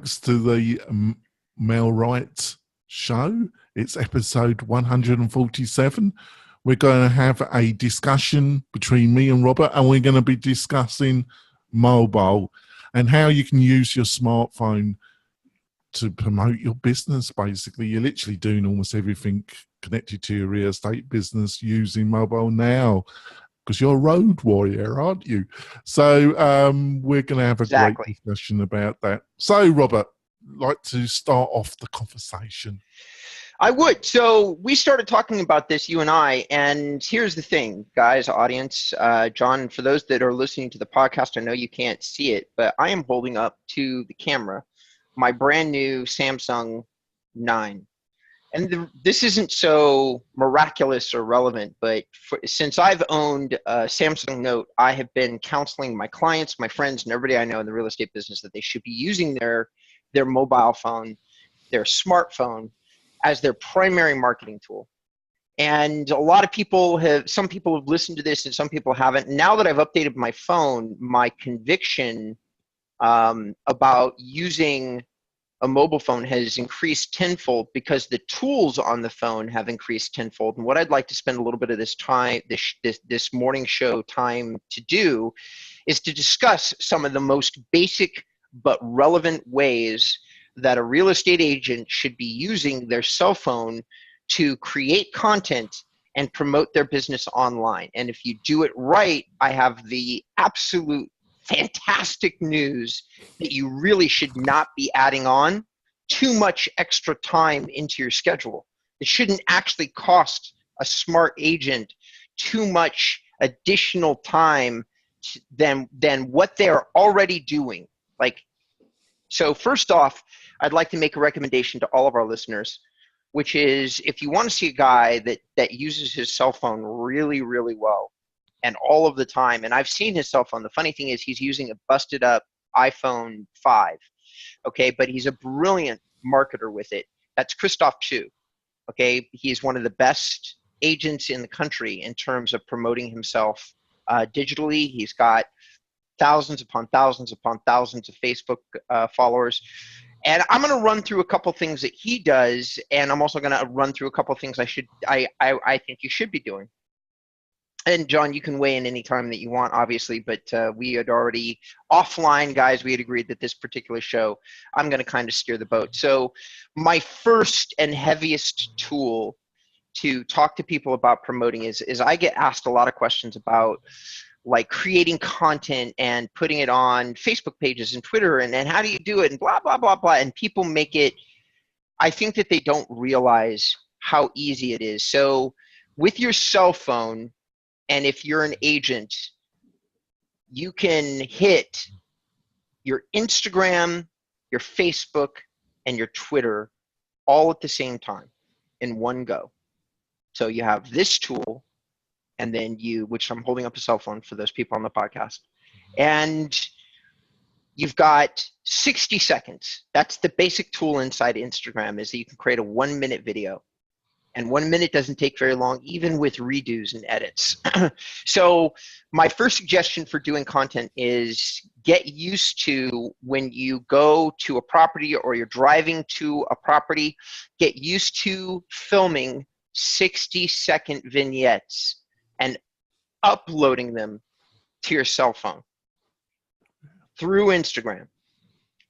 folks, to the Mel Wright show. It's episode 147. We're going to have a discussion between me and Robert, and we're going to be discussing mobile and how you can use your smartphone to promote your business. Basically, you're literally doing almost everything connected to your real estate business using mobile now, because you're a road warrior, aren't you? So we're going to have a great discussion about that. So, Robert, like to start off the conversation? I would. So we started talking about this, you and I, and here's the thing, guys, audience. John, for those that are listening to the podcast, I know you can't see it, but I am holding up to the camera my brand new Samsung 9. And this isn't so miraculous or relevant, but since I've owned a Samsung Note, I have been counseling my clients, my friends, and everybody I know in the real estate business that they should be using their mobile phone, their smartphone, as their primary marketing tool. And a lot of people some people have listened to this and some people haven't. Now that I've updated my phone, my conviction about using a mobile phone has increased tenfold, because the tools on the phone have increased tenfold. And what I'd like to spend a little bit of this time, this morning show time to do, is to discuss some of the most basic but relevant ways that a real estate agent should be using their cell phone to create content and promote their business online. And if you do it right, I have the absolute fantastic news that you really should not be adding on too much extra time into your schedule. It shouldn't actually cost a smart agent too much additional time than what they're already doing. So first off, I'd like to make a recommendation to all of our listeners, which is, if you want to see a guy that uses his cell phone really, really well and all of the time, and I've seen his cell phone. The funny thing is he's using a busted up iPhone 5, okay, but he's a brilliant marketer with it. That's Christoph Chu, okay? He's one of the best agents in the country in terms of promoting himself digitally. He's got thousands upon thousands upon thousands of Facebook followers. And I'm going to run through a couple things that he does, and I'm also going to run through a couple things I think you should be doing. And John, you can weigh in any time that you want, obviously, but we had already, offline, guys, we had agreed that this particular show, I'm going to kind of steer the boat. So my first and heaviest tool to talk to people about promoting is I get asked a lot of questions about, like, creating content and putting it on Facebook pages and Twitter, and how do you do it, and blah, blah, blah, blah. And people make it, I think that they don't realize how easy it is. So with your cell phone, and if you're an agent, you can hit your Instagram, your Facebook, and your Twitter all at the same time in one go. So you have this tool, and then which I'm holding up a cell phone for those people on the podcast, and you've got 60 seconds. That's the basic tool inside Instagram, is that you can create a 1-minute video. And 1 minute doesn't take very long, even with redos and edits. So my first suggestion for doing content is get used to, when you go to a property or you're driving to a property, get used to filming 60-second vignettes and uploading them to your cell phone through Instagram.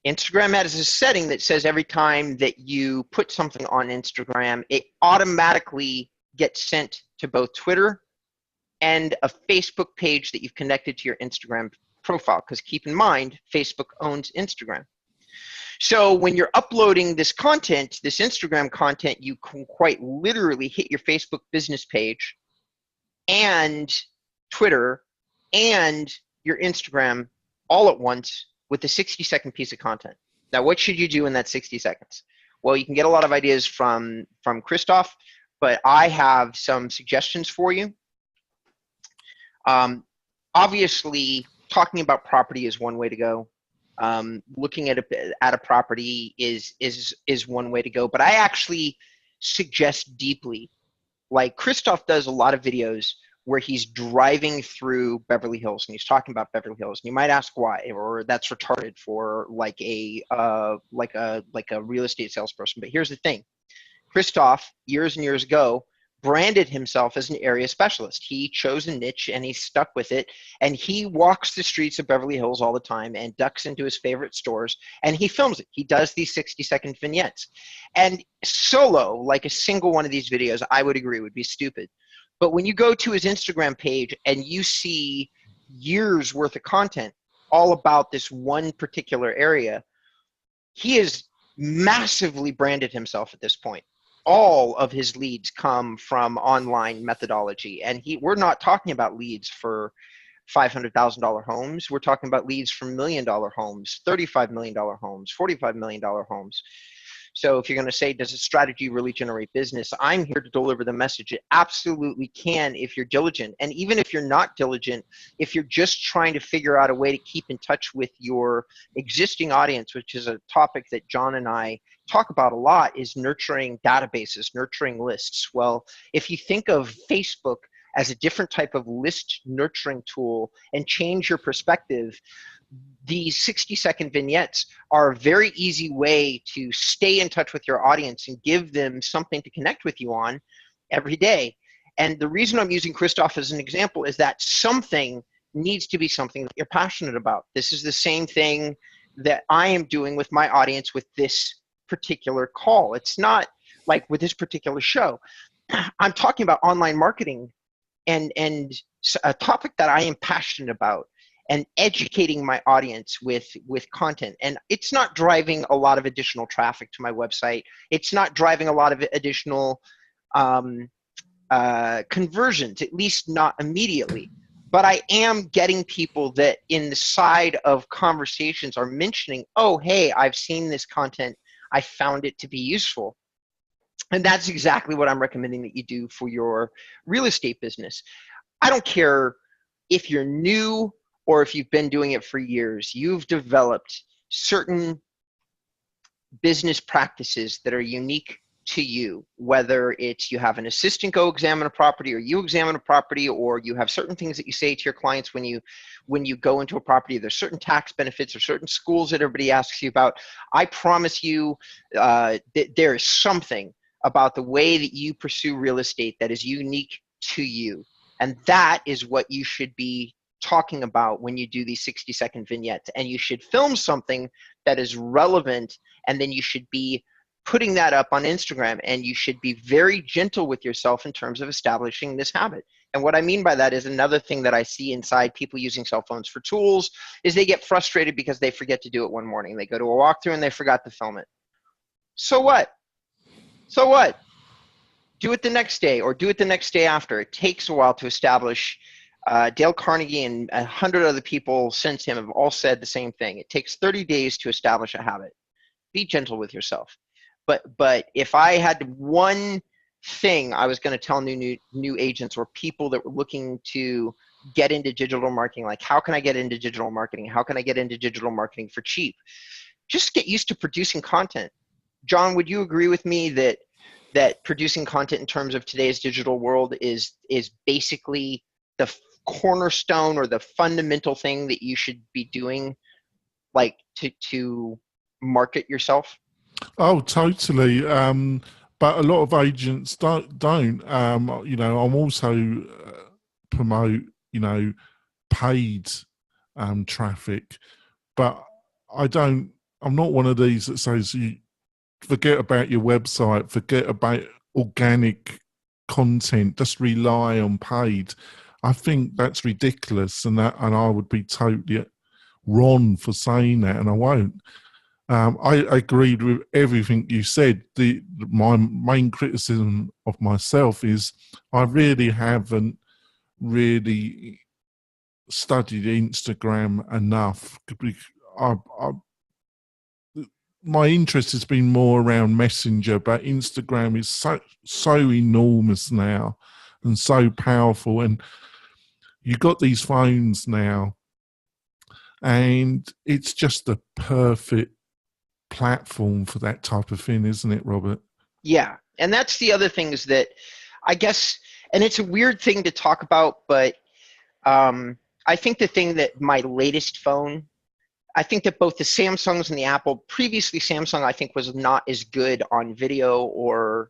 Instagram has a setting that says every time that you put something on Instagram, it automatically gets sent to both Twitter and a Facebook page that you've connected to your Instagram profile, because keep in mind, Facebook owns Instagram. So when you're uploading this content, this Instagram content, you can quite literally hit your Facebook business page and Twitter and your Instagram all at once with a 60-second piece of content. Now, what should you do in that 60 seconds? Well, you can get a lot of ideas from Christoph, but I have some suggestions for you. Obviously, talking about property is one way to go. Looking at a property is one way to go, but I actually suggest deeply, like Christoph does a lot of videos where he's driving through Beverly Hills and he's talking about Beverly Hills. And you might ask why, or that's retarded for like a real estate salesperson. But here's the thing. Christoph, years and years ago, branded himself as an area specialist. He chose a niche and he stuck with it. And he walks the streets of Beverly Hills all the time and ducks into his favorite stores and he films it. He does these 60-second vignettes. And solo, like a single one of these videos, I would agree would be stupid. But when you go to his Instagram page and you see years worth of content all about this one particular area, he has massively branded himself at this point. All of his leads come from online methodology. And we're not talking about leads for $500,000 homes. We're talking about leads for $1 million homes, $35 million homes, $45 million homes. So if you're going to say, does a strategy really generate business? I'm here to deliver the message. It absolutely can if you're diligent. And even if you're not diligent, if you're just trying to figure out a way to keep in touch with your existing audience, which is a topic that John and I talk about a lot, is nurturing databases, nurturing lists. Well, if you think of Facebook as a different type of list nurturing tool and change your perspective, these 60-second vignettes are a very easy way to stay in touch with your audience and give them something to connect with you on every day. And the reason I'm using Christoph as an example is that something needs to be something that you're passionate about. This is the same thing that I am doing with my audience with this particular call. It's not like with this particular show. I'm talking about online marketing and a topic that I am passionate about, and educating my audience with content. And it's not driving a lot of additional traffic to my website. It's not driving a lot of additional conversions, at least not immediately. But I am getting people that in the side of conversations are mentioning, oh, hey, I've seen this content. I found it to be useful. And that's exactly what I'm recommending that you do for your real estate business. I don't care if you're new or if you've been doing it for years. You've developed certain business practices that are unique to you, whether it's you have an assistant go examine a property, or you examine a property, or you have certain things that you say to your clients when you go into a property. There's certain tax benefits or certain schools that everybody asks you about. I promise you that there is something about the way that you pursue real estate that is unique to you. And that is what you should be talking about when you do these 60-second vignettes. And you should film something that is relevant, and then you should be putting that up on Instagram, and you should be very gentle with yourself in terms of establishing this habit. And what I mean by that is another thing that I see inside people using cell phones for tools is they get frustrated because they forget to do it one morning. They go to a walkthrough and they forgot to film it. So what? So what? Do it the next day, or do it the next day after. It takes a while to establish. Dale Carnegie and 100 other people since him have all said the same thing. It takes 30 days to establish a habit. Be gentle with yourself. But if I had one thing I was going to tell new agents or people that were looking to get into digital marketing, like how can I get into digital marketing? How can I get into digital marketing for cheap? Just get used to producing content. John, would you agree with me that producing content in terms of today's digital world is basically the cornerstone or the fundamental thing that you should be doing, like to market yourself? Oh, totally. But a lot of agents don't. I'm also promote, paid traffic, but I'm not one of these that says you forget about your website, forget about organic content, just rely on paid. I think that's ridiculous, and I would be totally wrong for saying that, and I won't. I agreed with everything you said. My main criticism of myself is I really haven't really studied Instagram enough. My interest has been more around Messenger, but Instagram is so enormous now and so powerful. And you got these phones now, and it's just a perfect platform for that type of thing, isn't it, Robert? Yeah. And that's the other thing, is that I guess And it's a weird thing to talk about, but I think the thing that my latest phone, I think that both the Samsungs and the Apple, previously Samsung, I think was not as good on video or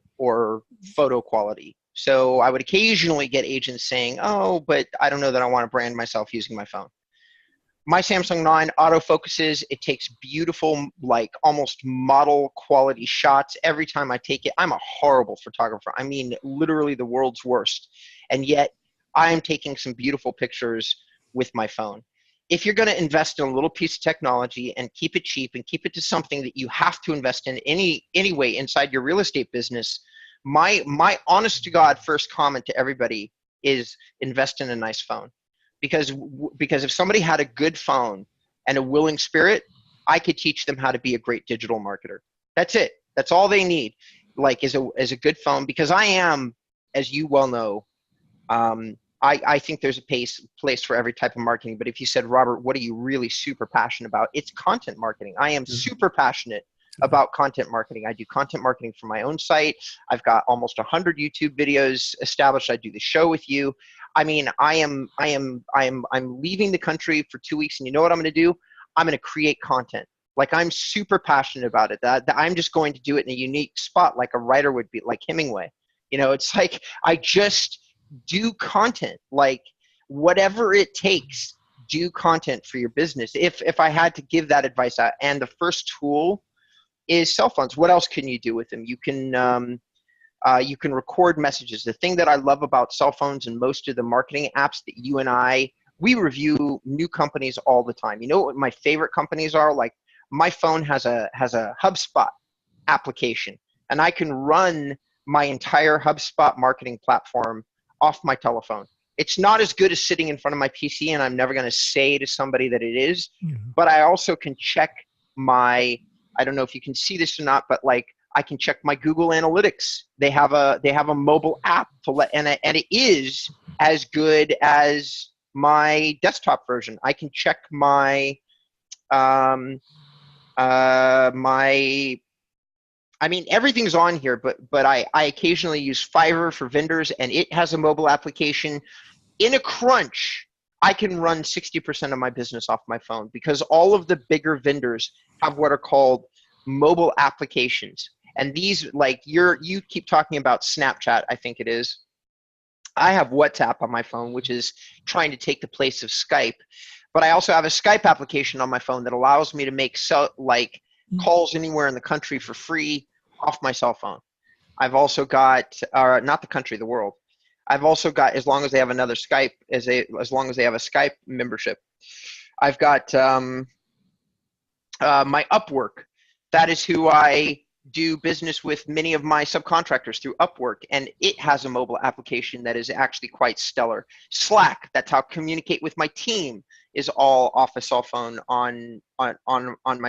photo quality. So I would occasionally get agents saying, "Oh, but I don't know that I want to brand myself using my phone." My Samsung 9 autofocuses. It takes beautiful, like almost model quality shots every time I take it. I'm a horrible photographer. I mean, literally the world's worst. And yet I am taking some beautiful pictures with my phone. If you're going to invest in a little piece of technology and keep it cheap and keep it to something that you have to invest in anyway inside your real estate business, my honest to God first comment to everybody is invest in a nice phone. Because if somebody had a good phone and a willing spirit, I could teach them how to be a great digital marketer. That's it. That's all they need, like is a good phone. Because I am, as you well know, I think there's a place for every type of marketing. But if you said, Robert, what are you really super passionate about? It's content marketing. I am super passionate about content marketing. I do content marketing for my own site. I've got almost 100 YouTube videos established. I do the show with you. I mean, I'm leaving the country for 2 weeks, and you know what I'm going to do? I'm going to create content. Like, I'm super passionate about it. That I'm just going to do it in a unique spot, like a writer would be, like Hemingway. You know, it's like I just do content, like whatever it takes. Do content for your business. If I had to give that advice out, and the first tool is cell phones. What else can you do with them? You can record messages. The thing that I love about cell phones and most of the marketing apps that you and we review new companies all the time. You know what my favorite companies are? Like, my phone has a HubSpot application, and I can run my entire HubSpot marketing platform off my telephone. It's not as good as sitting in front of my PC, and I'm never going to say to somebody that it is, but I also can check I don't know if you can see this or not, but like, I can check my Google Analytics. They have a mobile app and it is as good as my desktop version. I can check my I mean, everything's on here, but I occasionally use Fiverr for vendors, and it has a mobile application. In a crunch, I can run 60% of my business off my phone, because all of the bigger vendors have what are called mobile applications. And these, like, you keep talking about Snapchat, I think it is. I have WhatsApp on my phone, which is trying to take the place of Skype. But I also have a Skype application on my phone that allows me to make calls anywhere in the country for free off my cell phone. I've also got, not the country, the world. I've also got, as long as they have another Skype, as long as they have a Skype membership. I've got my Upwork. That is who I do business with, many of my subcontractors through Upwork, and it has a mobile application that is actually quite stellar. Slack, that's how I communicate with my team, is all off a cell phone on my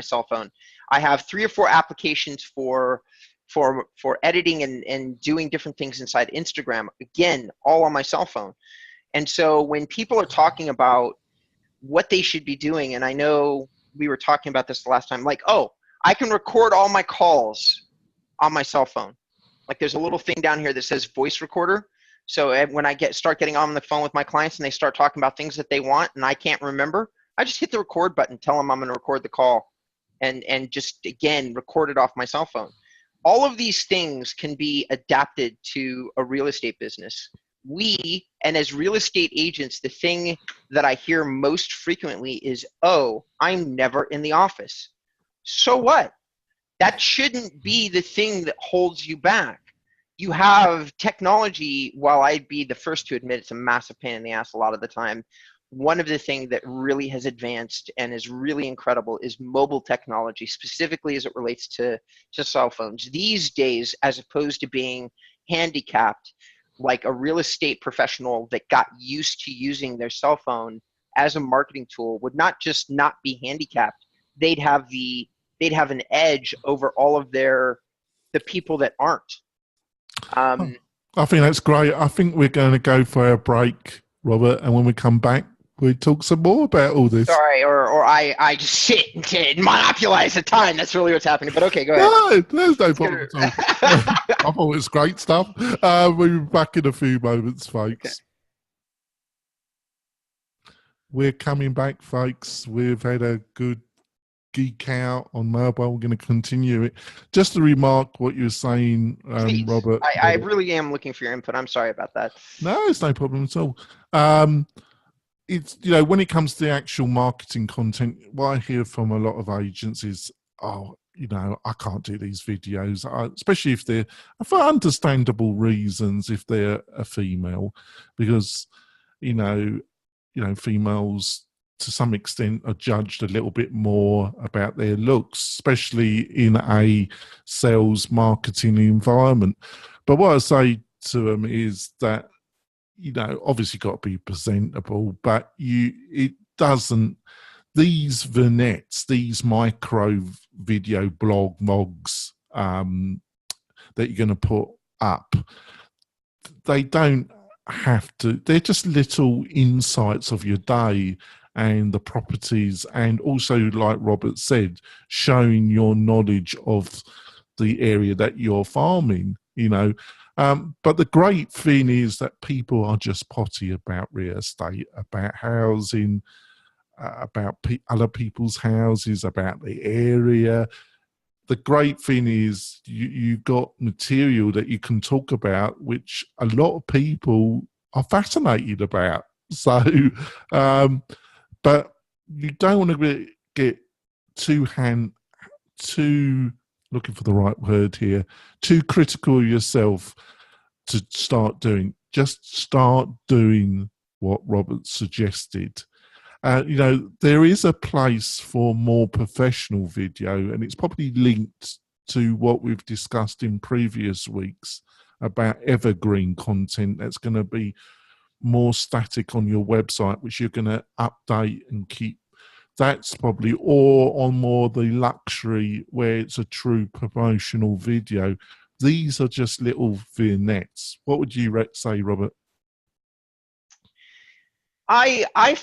cell phone. I have 3 or 4 applications for editing and doing different things inside Instagram, again, all on my cell phone. And so when people are talking about what they should be doing, and I know we were talking about this the last time, like, oh, I can record all my calls on my cell phone. Like, there's a little thing down here that says voice recorder. So when I start getting on the phone with my clients and they start talking about things that they want and I can't remember, I just hit the record button, tell them I'm going to record the call, and just, again, record it off my cell phone. All of these things can be adapted to a real estate business. And as real estate agents, the thing that I hear most frequently is, oh, I'm never in the office. So what? That shouldn't be the thing that holds you back. You have technology. While I'd be the first to admit it's a massive pain in the ass a lot of the time, one of the things that really has advanced and is really incredible is mobile technology, specifically as it relates to cell phones. These days, as opposed to being handicapped, like a real estate professional that got used to using their cell phone as a marketing tool would not just not be handicapped, they'd have an edge over all of the people that aren't. I think that's great. I think we're going to go for a break, Robert, and when we come back, we talk some more about all this. Sorry, or I just sit and monopolize the time. That's really what's happening. But okay, go ahead. No, there's no problem at all. I thought it was great stuff. We'll be back in a few moments, folks. Okay. We're coming back, folks. We've had a good geek out on mobile. We're going to continue it. Just to remark what you were saying, Robert. I really am looking for your input. I'm sorry about that. No, it's no problem at all. It's, when it comes to the actual marketing content, what I hear from a lot of agents is, oh, I can't do these videos, especially if they're for understandable reasons, if they're a female, because, females to some extent are judged a little bit more about their looks, especially in a sales marketing environment. But what I say to them is that, obviously got to be presentable, but these vignettes, these micro video blogs that you're going to put up, they don't have to, they're just little insights of your day and the properties, and also, like Robert said, showing your knowledge of the area that you're farming, but the great thing is that people are just potty about real estate, about housing, about other people's houses, about the area. The great thing is you've got material that you can talk about, which a lot of people are fascinated about. So, but you don't want to get too looking for the right word here, too critical of yourself to start doing. Just start doing what Robert suggested. There is a place for more professional video, and it's probably linked to what we've discussed in previous weeks about evergreen content that's going to be more static on your website, which you're going to update and keep. That's probably, or on more the luxury where it's a true promotional video. These are just little vignettes. What would you say, Robert? I've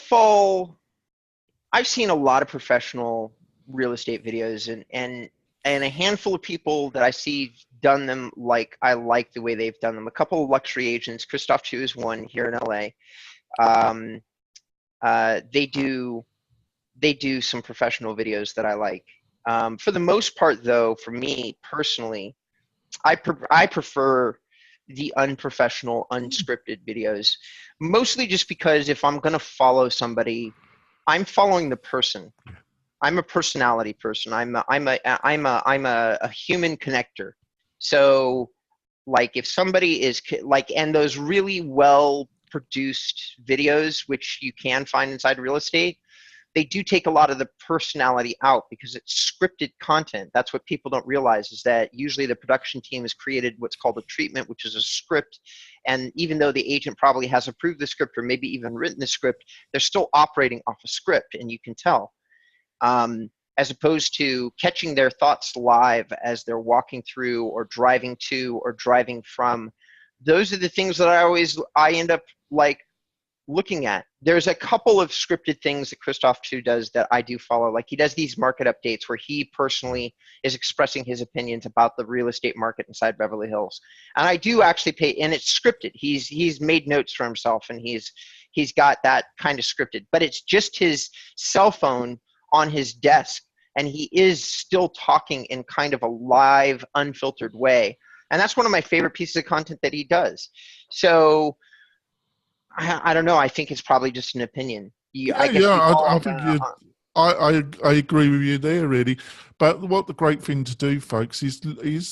seen a lot of professional real estate videos, and a handful of people that I see done them like I like the way they've done them. A couple of luxury agents, Christoph Chu is one here in LA. They do some professional videos that I like. For the most part, though, for me personally, I prefer the unprofessional, unscripted videos, mostly just because if I'm going to follow somebody, I'm following the person. I'm a personality person. I'm a human connector. So, like, if somebody is like, and those really well produced videos, which you can find inside real estate, they do take a lot of the personality out because it's scripted content. That's what people don't realize, is that usually the production team has created what's called a treatment, which is a script. And even though the agent probably has approved the script or maybe even written the script, they're still operating off a script, and you can tell. As opposed to catching their thoughts live as they're walking through or driving to or driving from. Those are the things that I end up like looking at. There's a couple of scripted things that Christoph Chu does that I do follow. Like, he does these market updates where he personally is expressing his opinions about the real estate market inside Beverly Hills. And I do actually pay, and it's scripted. He's made notes for himself, and he's got that kind of scripted, but it's just his cell phone on his desk, and he is still talking in kind of a live, unfiltered way. And that's one of my favorite pieces of content that he does. So I don't know. I think it's probably just an opinion. I agree with you there, really. But what the great thing to do, folks, is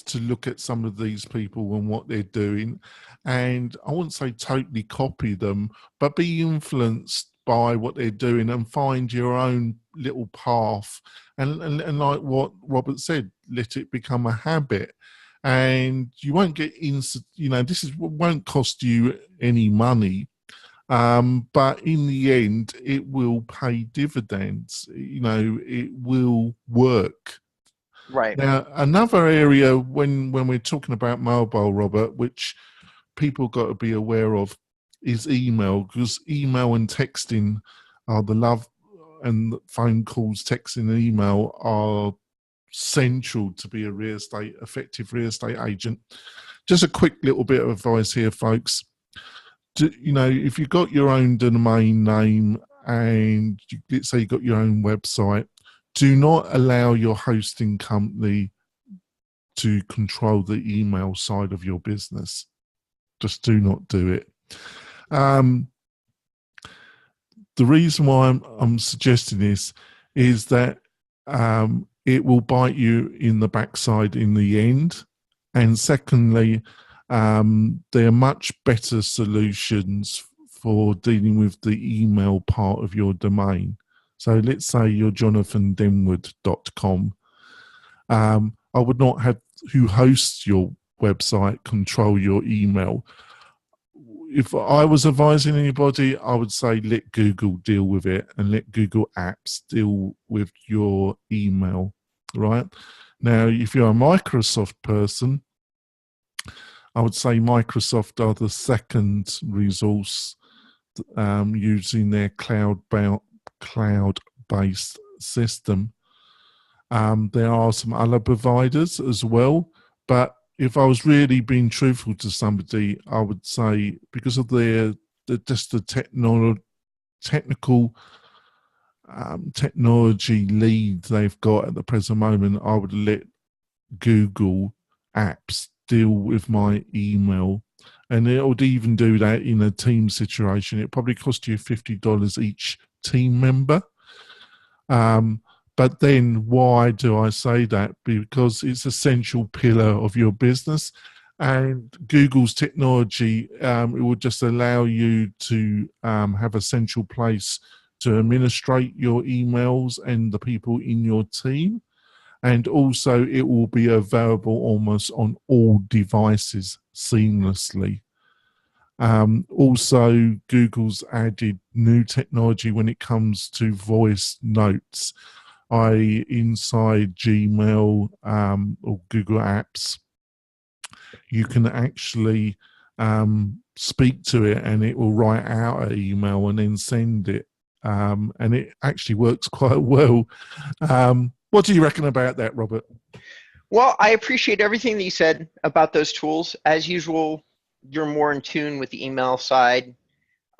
to look at some of these people and what they're doing, and I wouldn't say totally copy them, but be influenced by what they're doing and find your own little path. And like what Robert said, let it become a habit. And you won't get won't cost you any money. But in the end, it will pay dividends. It will work. Right. Now, another area when we're talking about mobile, Robert, which people got to be aware of, is email, because email and texting the love and phone calls, texting, and email are central to be effective real estate agent. Just a quick little bit of advice here, folks. If you've got your own domain name and let's say you've got your own website, do not allow your hosting company to control the email side of your business. Just do not do it. The reason why I'm suggesting this is that it will bite you in the backside in the end. And secondly, there are much better solutions for dealing with the email part of your domain. So let's say you're jonathandenwood.com. I would not have who hosts your website control your email. If I was advising anybody, I would say let Google deal with it and let Google Apps deal with your email, right? Now, if you're a Microsoft person, I would say Microsoft are the second resource using their cloud-based system. There are some other providers as well, but if I was really being truthful to somebody, I would say because of the technical technology lead they've got at the present moment, I would let Google Apps deal with my email. And it would even do that in a team situation. It probably cost you $50 each team member. But then why do I say that? Because it's an essential pillar of your business. And Google's technology, it will just allow you to have a central place to administrate your emails and the people in your team. And also it will be available almost on all devices seamlessly. Also, Google's added new technology when it comes to voice notes. Inside Gmail or Google Apps, you can actually speak to it and it will write out an email and then send it. And it actually works quite well. What do you reckon about that, Robert? Well, I appreciate everything that you said about those tools. As usual, you're more in tune with the email side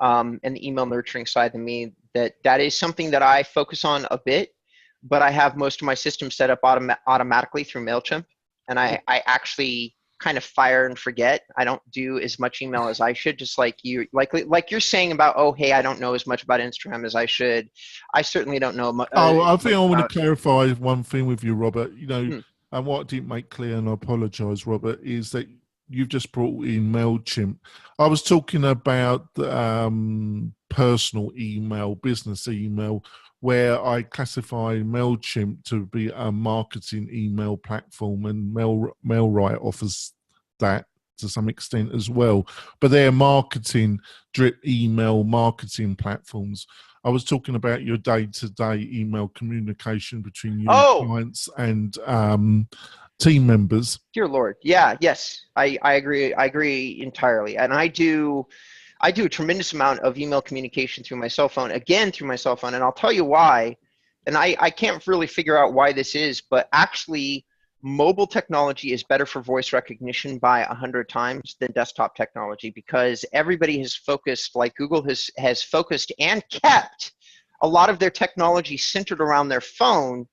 and the email nurturing side than me. That is something that I focus on a bit, but I have most of my systems set up automatically through MailChimp, and I actually kind of fire and forget. I don't do as much email as I should, just like you're saying about, oh, hey, I don't know as much about Instagram as I should. I certainly don't know much. I think I want to clarify one thing with you, Robert. And what I didn't make clear, and I apologize, Robert, is that you've just brought in MailChimp. I was talking about personal email, business email, where I classify MailChimp to be a marketing email platform, and MailRite offers that to some extent as well. But they're marketing, drip email marketing platforms. I was talking about your day-to-day email communication between you and clients and team members. Dear Lord. Yes, I agree. I agree entirely. And I do a tremendous amount of email communication through my cell phone, and I'll tell you why. And I can't really figure out why this is, but actually mobile technology is better for voice recognition by 100 times than desktop technology, because everybody has focused, like Google has focused and kept a lot of their technology centered around their phone,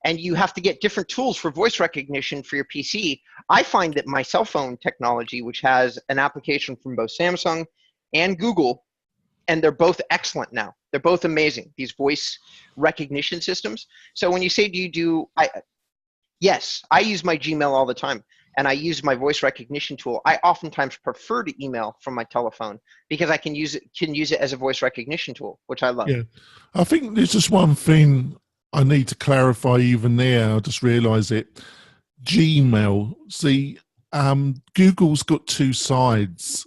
and you have to get different tools for voice recognition for your PC. I find that my cell phone technology, which has an application from both Samsung and Google, and they're both excellent now. They're both amazing, these voice recognition systems. So when you say, yes, I use my Gmail all the time, and I use my voice recognition tool. I oftentimes prefer to email from my telephone because I can use it as a voice recognition tool, which I love. Yeah, I think there's just one thing I need to clarify even there. I just realised it. Gmail. See, Google's got two sides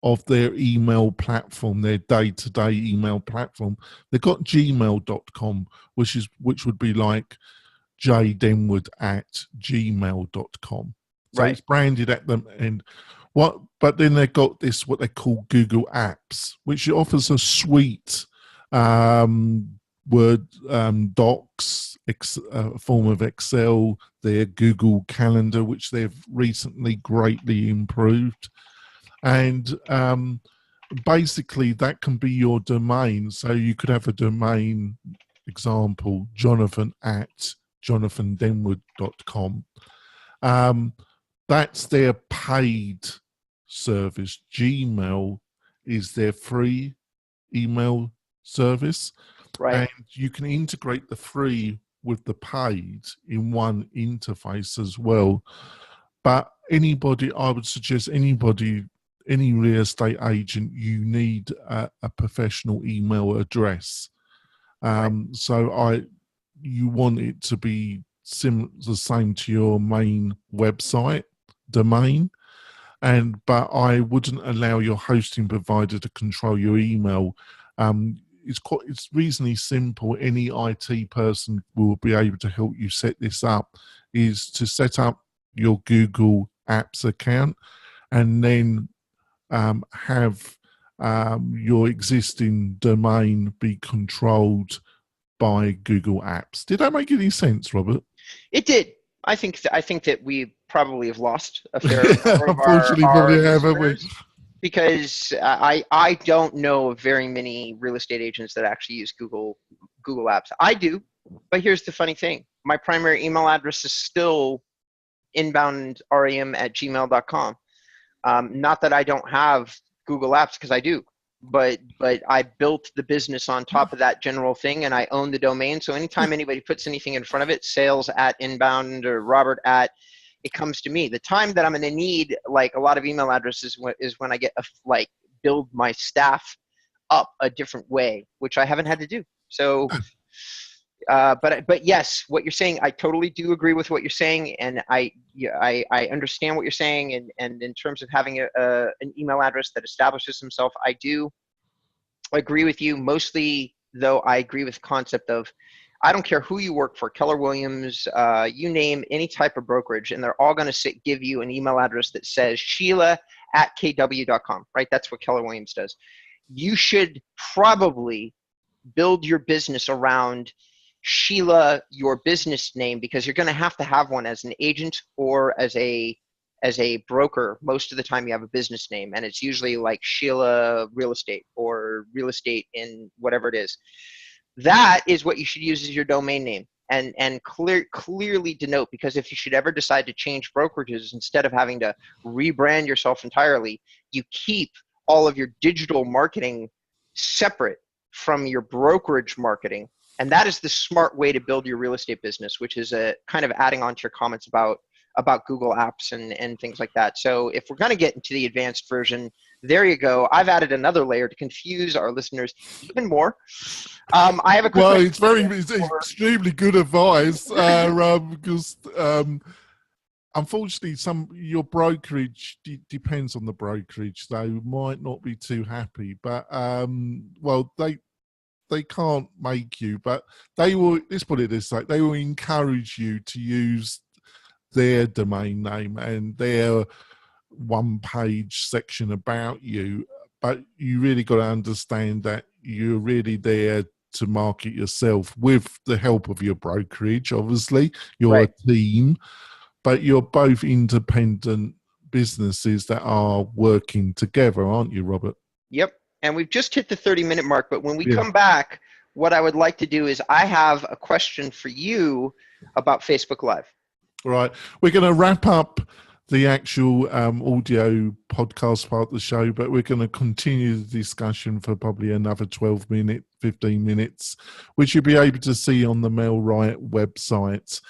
of their email platform, their day-to-day email platform. They've got gmail.com, which would be like jdenwood@gmail.com. So Right. It's branded at them. But then they've got this, what they call Google Apps, which offers a suite Word docs, a form of Excel, their Google Calendar, which they've recently greatly improved. And basically that can be your domain. So you could have a domain, example, jonathan@jonathandenwood.com. That's their paid service. Gmail is their free email service. Right. And you can integrate the free with the paid in one interface as well. But anybody, I would suggest anybody, any real estate agent, you need a professional email address. So you want it to be the same to your main website domain, but I wouldn't allow your hosting provider to control your email. It's reasonably simple. Any IT person will be able to help you set this up. Is to set up your Google Apps account and then have your existing domain be controlled by Google Apps. Did that make any sense, Robert? It did. I think that we probably have lost a fair number of Unfortunately, our probably have, haven't we? Because I don't know of very many real estate agents that actually use Google Apps. I do, but here's the funny thing. My primary email address is still inboundrem@gmail.com. Not that I don't have Google Apps, because I do, but I built the business on top of that general thing, and I own the domain. So anytime anybody puts anything in front of it, sales@inbound or Robert at, it comes to me. The time that I'm going to need like a lot of email addresses is when I get build my staff up a different way, which I haven't had to do. So, but yes, what you're saying, I totally do agree with what you're saying, and I understand what you're saying. And in terms of having an email address that establishes himself, I do agree with you. Mostly, though, I agree with the concept of, I don't care who you work for, Keller Williams, you name any type of brokerage, and they're all going to give you an email address that says Sheila@kw.com, right? That's what Keller Williams does. You should probably build your business around Sheila, your business name, because you're going to have one as an agent or as a broker. Most of the time you have a business name, and it's usually like Sheila Real Estate or Real Estate in whatever it is. That is what you should use as your domain name, and clearly denote, because if you should ever decide to change brokerages, instead of having to rebrand yourself entirely, you keep all of your digital marketing separate from your brokerage marketing. And that is the smart way to build your real estate business, which is a kind of adding on to your comments about Google Apps and things like that. So if we're going to get into the advanced version, there you go. I've added another layer to confuse our listeners even more. I have a quick question. It's extremely good advice, because unfortunately your brokerage depends on the brokerage. They might not be too happy, but they can't make you, but they will. Let's put it this way: they will encourage you to use their domain name and their one-page section about you, but you really got to understand that you're really there to market yourself with the help of your brokerage. Obviously, you're a team, but you're both independent businesses that are working together, aren't you, Robert? Yep. And we've just hit the 30-minute mark, but when we come back, what I would like to do is I have a question for you about Facebook Live. Right. We're going to wrap up the actual audio podcast part of the show, but we're going to continue the discussion for probably another 15 minutes, which you'll be able to see on the MailRight website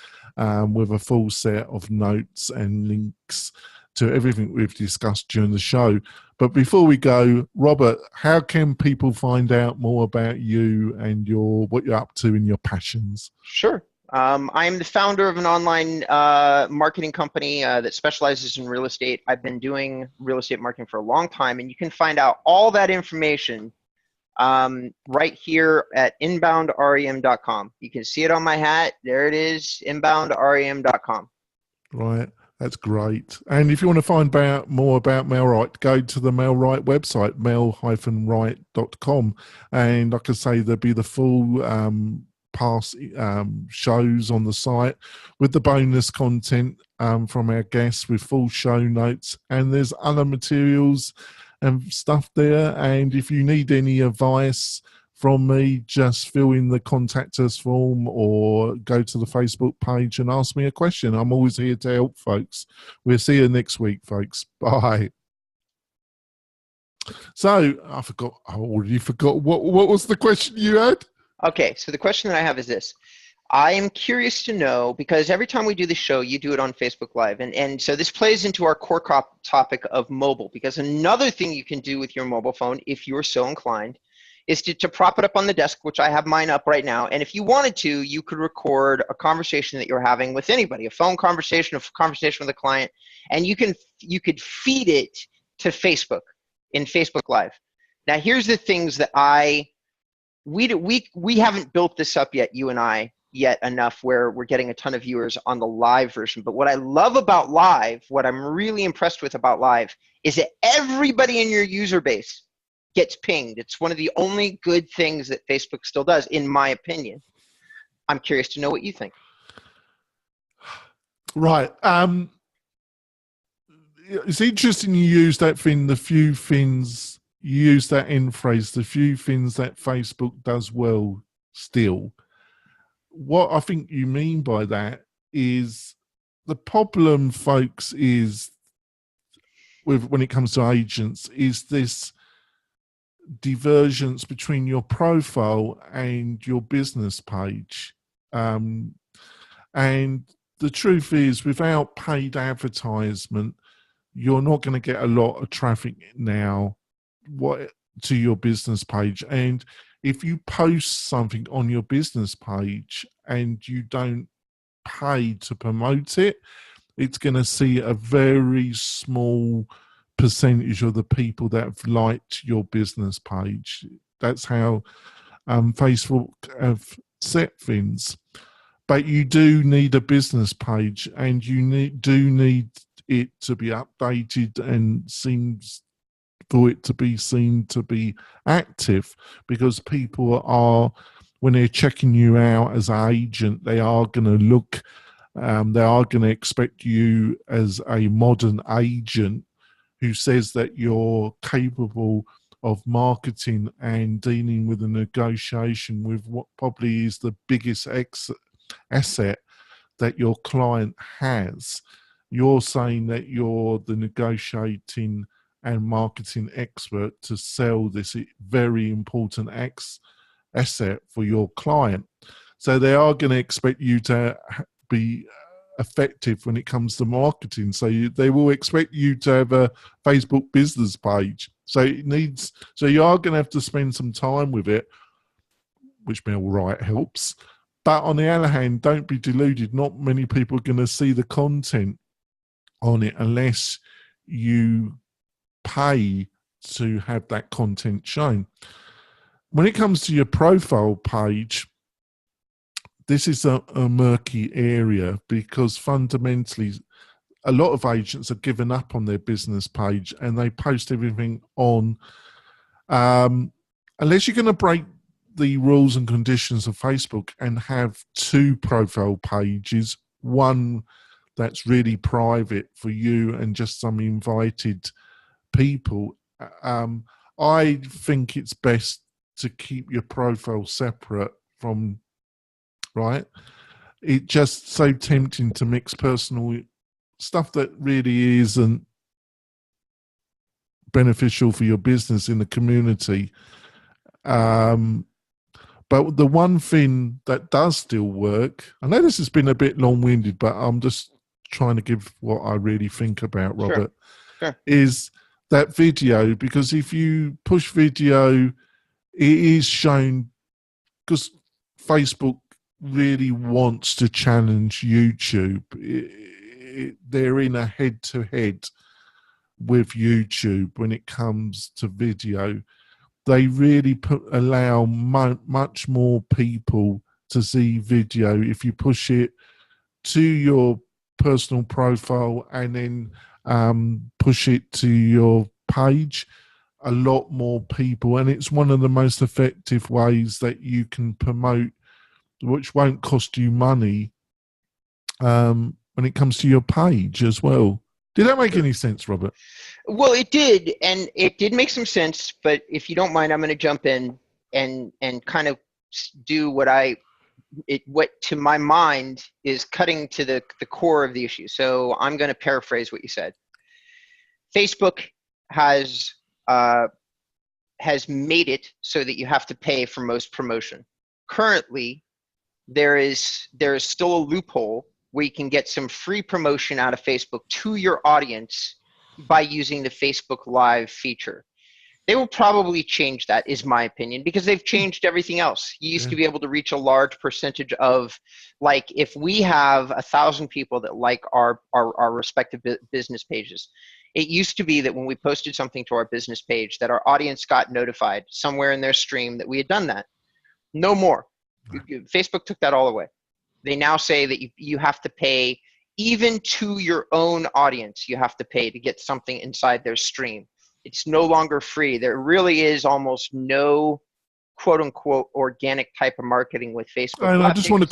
with a full set of notes and links to everything we've discussed during the show. But before we go, Robert, how can people find out more about you and what you're up to and your passions? Sure. I am the founder of an online marketing company that specializes in real estate. I've been doing real estate marketing for a long time, and you can find out all that information right here at inboundrem.com. You can see it on my hat. There it is, inboundrem.com. Right. That's great. And if you want to find out more about MailRight, go to the MailRight website, mail-right.com. And like I say, there'll be the full past shows on the site with the bonus content from our guests with full show notes. And there's other materials and stuff there. And if you need any advice from me, just fill in the contact us form or go to the Facebook page and ask me a question. I'm always here to help folks. We'll see you next week, folks. Bye. So I already forgot. What was the question you had? Okay, so the question that I have is this. I am curious to know, because every time we do the show, you do it on Facebook Live. And so this plays into our core topic of mobile, because another thing you can do with your mobile phone, if you're so inclined, is to prop it up on the desk, which I have mine up right now. And if you wanted to, you could record a conversation that you're having with anybody, a phone conversation, a conversation with a client, and you could feed it to Facebook in Facebook Live. Now, here's the things that we haven't built this up yet, you and I, yet enough where we're getting a ton of viewers on the live version. But what I love about live, what I'm really impressed with about live, is that everybody in your user base gets pinged. It's one of the only good things that Facebook still does, in my opinion. I'm curious to know what you think. Right. It's interesting you use that thing, the few things, you use that end phrase, the few things that Facebook does well still. What I think you mean by that is the problem, folks, is when it comes to agents, is this divergence between your profile and your business page. And the truth is, without paid advertisement, you're not going to get a lot of traffic now to your business page. And if you post something on your business page and you don't pay to promote it, it's going to see a very small percentage of the people that have liked your business page. That's how Facebook have set things. But you do need a business page, and you do need it to be updated and seems for it to be seen to be active, because people are, when they're checking you out as an agent, they are going to look, they are going to expect you as a modern agent who says that you're capable of marketing and dealing with a negotiation with what probably is the biggest asset that your client has. You're saying that you're the negotiating and marketing expert to sell this very important asset for your client. So they are going to expect you to be effective when it comes to marketing. So they will expect you to have a Facebook business page. So you are going to have to spend some time with it, which MailRight helps. But on the other hand, don't be deluded. Not many people are going to see the content on it unless you pay to have that content shown. When it comes to your profile page, this is a murky area, because fundamentally a lot of agents have given up on their business page and they post everything on, unless you're going to break the rules and conditions of Facebook and have two profile pages, one that's really private for you and just some invited people. I think it's best to keep your profile separate from, right? It's just so tempting to mix personal stuff that really isn't beneficial for your business in the community. But the one thing that does still work, I know this has been a bit long-winded, but I'm just trying to give what I really think about, Robert, Sure. is that video. Because if you push video, it is shown, because Facebook really wants to challenge YouTube. They're in a head-to-head with YouTube when it comes to video. They really allow much more people to see video if you push it to your personal profile and then push it to your page, a lot more people, and it's one of the most effective ways that you can promote, which won't cost you money when it comes to your page as well. Did that make any sense, Robert? Well, it did, and it did make some sense. But if you don't mind, I'm going to jump in and kind of do what to my mind is cutting to the core of the issue. So I'm going to paraphrase what you said. Facebook has made it so that you have to pay for most promotion. Currently, there is still a loophole where you can get some free promotion out of Facebook to your audience by using the Facebook Live feature. They will probably change that, is my opinion, because they've changed everything else. You used to be able to reach a large percentage of, like, if we have 1,000 people that like our respective business pages, it used to be that when we posted something to our business page that our audience got notified somewhere in their stream that we had done that. No more. Facebook took that all away. They now say that you have to pay, even to your own audience, you have to pay to get something inside their stream. It's no longer free. There really is almost no quote unquote organic type of marketing with Facebook. And I just want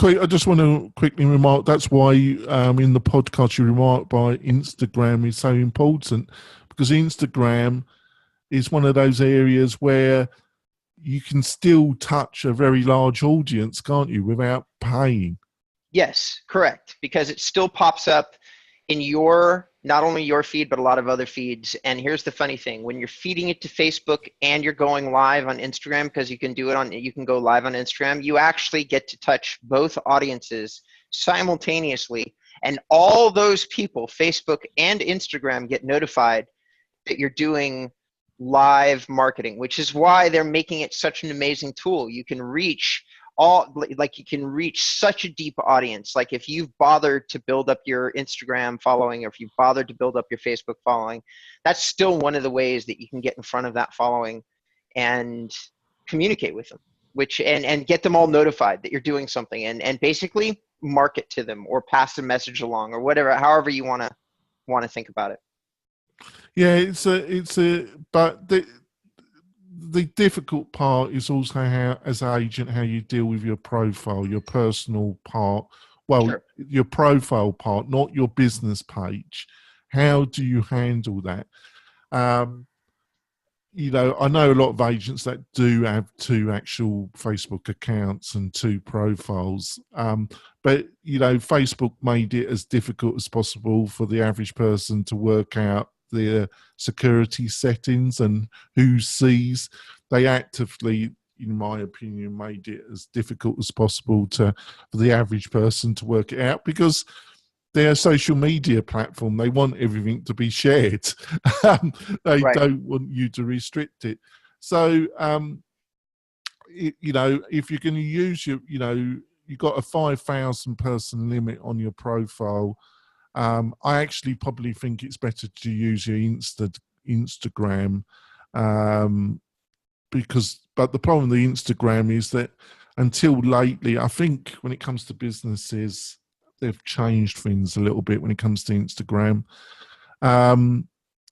to quickly remark, that's why in the podcast you remarked by Instagram is so important, because Instagram is one of those areas where you can still touch a very large audience, can't you, without paying? Yes, correct. Because it still pops up in not only your feed, but a lot of other feeds. And here's the funny thing: when you're feeding it to Facebook and you're going live on Instagram, because you can go live on Instagram, you actually get to touch both audiences simultaneously. And all those people, Facebook and Instagram, get notified that you're doing live marketing, which is why they're making it such an amazing tool. You can reach such a deep audience. Like, if you've bothered to build up your Instagram following, or if you've bothered to build up your Facebook following, that's still one of the ways that you can get in front of that following and communicate with them, and get them all notified that you're doing something, and basically market to them or pass a message along, or whatever, however you want to think about it. Yeah, but the difficult part is also how, as an agent, how you deal with your profile, your personal part. Well, sure. Your profile part, not your business page. How do you handle that? I know a lot of agents that do have 2 actual Facebook accounts and 2 profiles. But, Facebook made it as difficult as possible for the average person to work out their security settings and who sees. They actively, in my opinion, made it as difficult as possible for the average person to work it out, because they're a social media platform. They want everything to be shared. They don't want you to restrict it. So, if you're going to use you've got a 5,000 person limit on your profile. I actually probably think it's better to use your Instagram, but the problem with the Instagram is that until lately, I think when it comes to businesses, they've changed things a little bit when it comes to Instagram.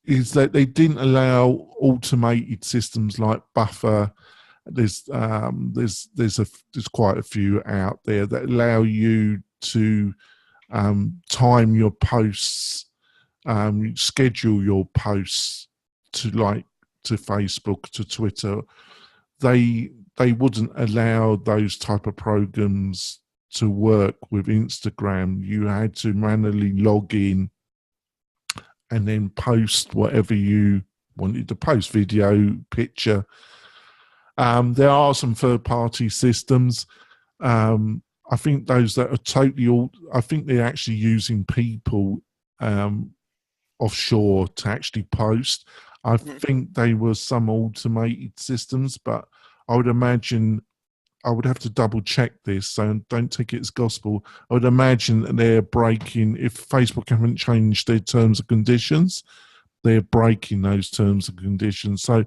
Is that they didn't allow automated systems like Buffer. There's quite a few out there that allow you to time your posts, schedule your posts to Facebook, to Twitter. They wouldn't allow those type of programs to work with Instagram. You had to manually log in and then post whatever you wanted to post, video, picture. There are some third-party systems. I think those that are I think they're actually using people offshore to actually post. I think they were some automated systems, but I would imagine, I would have to double check this, so don't take it as gospel. I would imagine that they're breaking, if Facebook haven't changed their terms and conditions, they're breaking those terms and conditions. So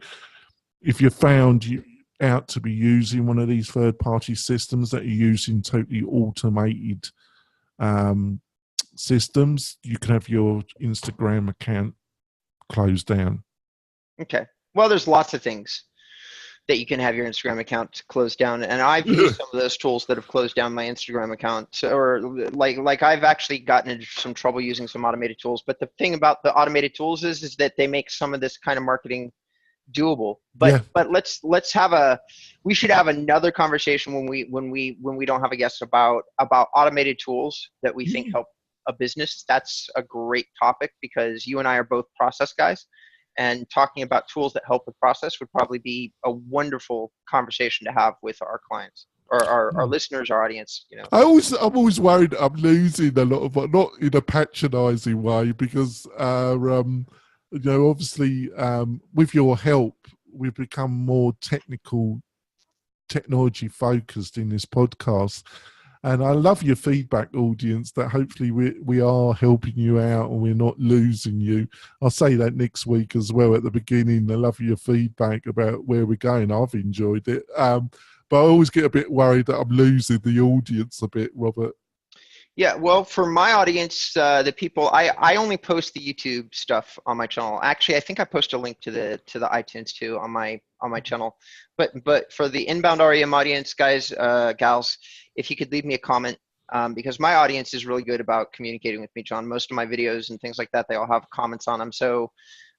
if you're found out to be using one of these third-party systems that are using totally automated systems, you can have your Instagram account closed down. Okay. Well, there's lots of things that you can have your Instagram account closed down, and I've used some of those tools that have closed down my Instagram account, or like I've actually gotten into some trouble using some automated tools. But the thing about the automated tools is that they make some of this kind of marketing doable. But Yeah. let's have a we should have another conversation when we don't have a guest about automated tools that we think help a business. That's a great topic because you and I are both process guys, and talking about tools that help with process would probably be a wonderful conversation to have with our clients or our listeners, our audience. I'm always worried I'm losing a lot of, not in a patronising way, because obviously with your help, we've become more technology focused in this podcast. And I love your feedback, audience, that hopefully we are helping you out and we're not losing you. I'll say that next week as well at the beginning. I love your feedback about where we're going. I've enjoyed it. But I always get a bit worried that I'm losing the audience a bit, Robert. Yeah, well, for my audience, the people, I only post the YouTube stuff on my channel. Actually, I think I post a link to the iTunes too on my channel. But for the inbound REM audience, guys, gals, if you could leave me a comment, because my audience is really good about communicating with me, John. Most of my videos and things like that, they all have comments on them. So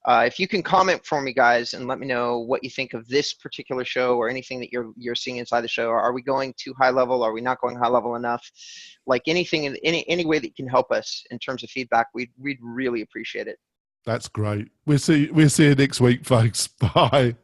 if you can comment for me, guys, and let me know what you think of this particular show or anything that you're seeing inside the show. Are we going too high level? Are we not going high level enough? Like anything in any way that you can help us in terms of feedback, we'd really appreciate it. That's great. We'll see you next week, folks. Bye.